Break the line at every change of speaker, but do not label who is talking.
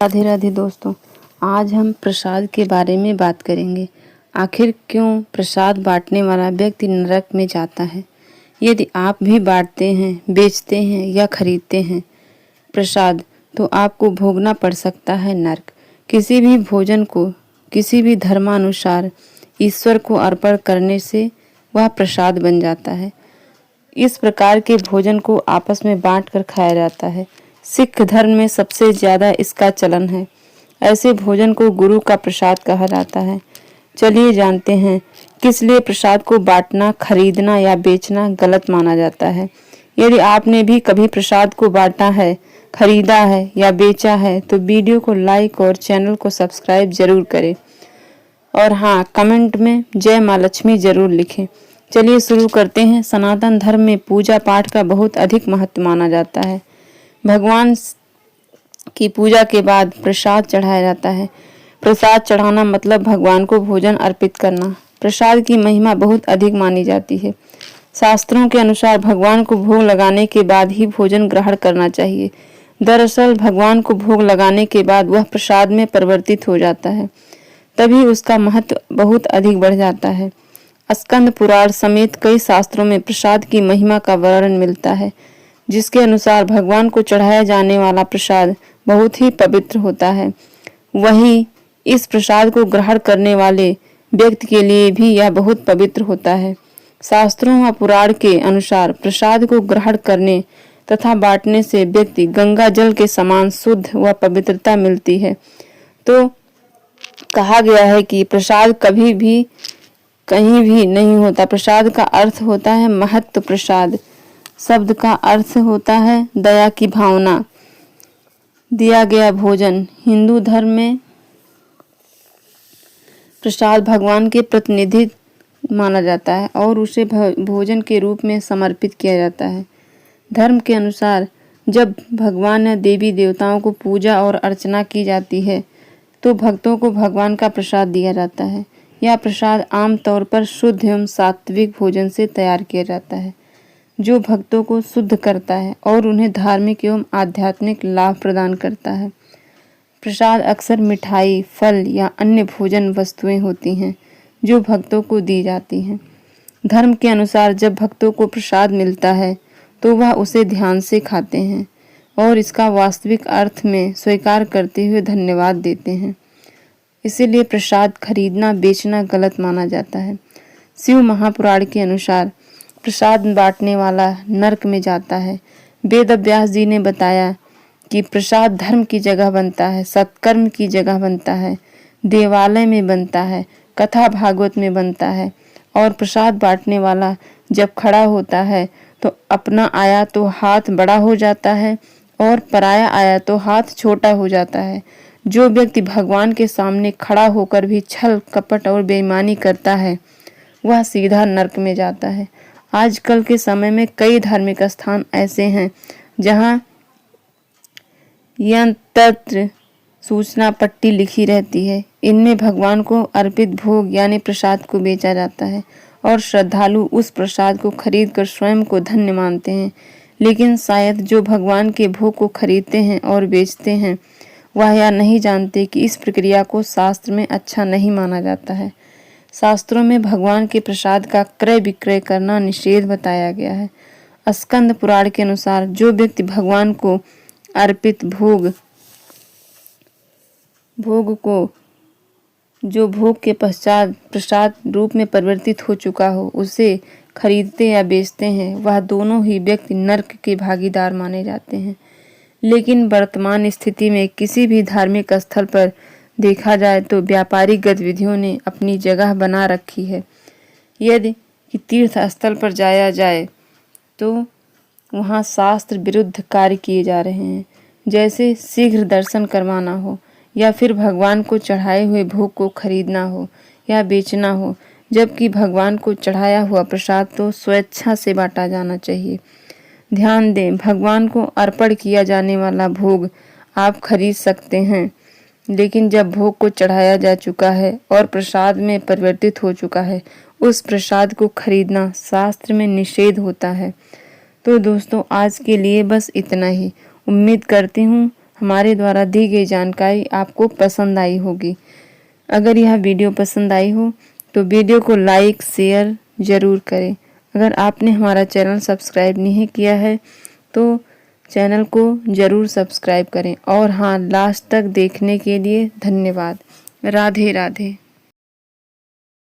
राधे राधे दोस्तों, आज हम प्रसाद के बारे में बात करेंगे। आखिर क्यों प्रसाद बांटने वाला व्यक्ति नरक में जाता है? यदि आप भी बांटते हैं, बेचते हैं या खरीदते हैं प्रसाद, तो आपको भोगना पड़ सकता है नरक। किसी भी भोजन को किसी भी धर्मानुसार ईश्वर को अर्पण करने से वह प्रसाद बन जाता है। इस प्रकार के भोजन को आपस में बांटकर खाया जाता है। सिख धर्म में सबसे ज्यादा इसका चलन है। ऐसे भोजन को गुरु का प्रसाद कहा जाता है। चलिए जानते हैं किस लिए प्रसाद को बांटना, खरीदना या बेचना गलत माना जाता है। यदि आपने भी कभी प्रसाद को बांटा है, खरीदा है या बेचा है तो वीडियो को लाइक और चैनल को सब्सक्राइब जरूर करें। और हाँ, कमेंट में जय माँ लक्ष्मी जरूर लिखें। चलिए शुरू करते हैं। सनातन धर्म में पूजा पाठ का बहुत अधिक महत्व माना जाता है। भगवान की पूजा के बाद प्रसाद चढ़ाया जाता है। प्रसाद चढ़ाना मतलब भगवान को भोजन अर्पित करना। प्रसाद की महिमा बहुत अधिक मानी जाती है। शास्त्रों के अनुसार भगवान को भोग लगाने के बाद ही भोजन ग्रहण करना चाहिए। दरअसल भगवान को भोग लगाने के बाद वह प्रसाद में परिवर्तित हो जाता है, तभी उसका महत्व बहुत अधिक बढ़ जाता है। स्कंद पुराण समेत कई शास्त्रों में प्रसाद की महिमा का वर्णन मिलता है, जिसके अनुसार भगवान को चढ़ाया जाने वाला प्रसाद बहुत ही पवित्र होता है। वहीं इस प्रसाद को ग्रहण करने वाले व्यक्ति के लिए भी यह बहुत पवित्र होता है। शास्त्रों व पुराण के अनुसार प्रसाद को ग्रहण करने तथा बांटने से व्यक्ति गंगा जल के समान शुद्ध व पवित्रता मिलती है। तो कहा गया है कि प्रसाद कभी भी कहीं भी नहीं होता। प्रसाद का अर्थ होता है महत्व। प्रसाद शब्द का अर्थ होता है दया की भावना, दिया गया भोजन। हिंदू धर्म में प्रसाद भगवान के प्रतिनिधि माना जाता है और उसे भोजन के रूप में समर्पित किया जाता है। धर्म के अनुसार जब भगवान या देवी देवताओं को पूजा और अर्चना की जाती है तो भक्तों को भगवान का प्रसाद दिया जाता है। यह प्रसाद आमतौर पर शुद्ध एवं सात्विक भोजन से तैयार किया जाता है, जो भक्तों को शुद्ध करता है और उन्हें धार्मिक एवं आध्यात्मिक लाभ प्रदान करता है। प्रसाद अक्सर मिठाई, फल या अन्य भोजन वस्तुएं होती हैं जो भक्तों को दी जाती हैं। धर्म के अनुसार जब भक्तों को प्रसाद मिलता है तो वह उसे ध्यान से खाते हैं और इसका वास्तविक अर्थ में स्वीकार करते हुए धन्यवाद देते हैं। इसीलिए प्रसाद खरीदना, बेचना गलत माना जाता है। शिव महापुराण के अनुसार प्रसाद बांटने वाला नरक में जाता है। वेद व्यास जी ने बताया कि प्रसाद धर्म की जगह बनता है, सत्कर्म की जगह बनता है, देवालय में बनता है, कथा भागवत में बनता है। और प्रसाद बांटने वाला जब खड़ा होता है तो अपना आया तो हाथ बड़ा हो जाता है और पराया आया तो हाथ छोटा हो जाता है। जो व्यक्ति भगवान के सामने खड़ा होकर भी छल, कपट और बेईमानी करता है वह सीधा नरक में जाता है। आजकल के समय में कई धार्मिक स्थान ऐसे हैं जहां यंत्र सूचना पट्टी लिखी रहती है। इनमें भगवान को अर्पित भोग यानी प्रसाद को बेचा जाता है और श्रद्धालु उस प्रसाद को खरीदकर स्वयं को धन्य मानते हैं। लेकिन शायद जो भगवान के भोग को खरीदते हैं और बेचते हैं वह यह नहीं जानते कि इस प्रक्रिया को शास्त्र में अच्छा नहीं माना जाता है। शास्त्रों में भगवान के प्रसाद का क्रय विक्रय करना निषेध बताया गया है। स्कंद पुराण के अनुसार जो व्यक्ति भगवान को अर्पित भोग के पश्चात प्रसाद रूप में परिवर्तित हो चुका हो उसे खरीदते या बेचते हैं, वह दोनों ही व्यक्ति नरक के भागीदार माने जाते हैं। लेकिन वर्तमान स्थिति में किसी भी धार्मिक स्थल पर देखा जाए तो व्यापारिक गतिविधियों ने अपनी जगह बना रखी है। यदि कि तीर्थ स्थल पर जाया जाए तो वहाँ शास्त्र विरुद्ध कार्य किए जा रहे हैं, जैसे शीघ्र दर्शन करवाना हो या फिर भगवान को चढ़ाए हुए भोग को खरीदना हो या बेचना हो, जबकि भगवान को चढ़ाया हुआ प्रसाद तो स्वेच्छा से बांटा जाना चाहिए। ध्यान दें, भगवान को अर्पण किया जाने वाला भोग आप खरीद सकते हैं, लेकिन जब भोग को चढ़ाया जा चुका है और प्रसाद में परिवर्तित हो चुका है, उस प्रसाद को खरीदना शास्त्र में निषेध होता है। तो दोस्तों, आज के लिए बस इतना ही। उम्मीद करती हूँ हमारे द्वारा दी गई जानकारी आपको पसंद आई होगी। अगर यह वीडियो पसंद आई हो तो वीडियो को लाइक शेयर ज़रूर करें। अगर आपने हमारा चैनल सब्सक्राइब नहीं किया है तो चैनल को ज़रूर सब्सक्राइब करें। और हाँ, लास्ट तक देखने के लिए धन्यवाद। राधे राधे।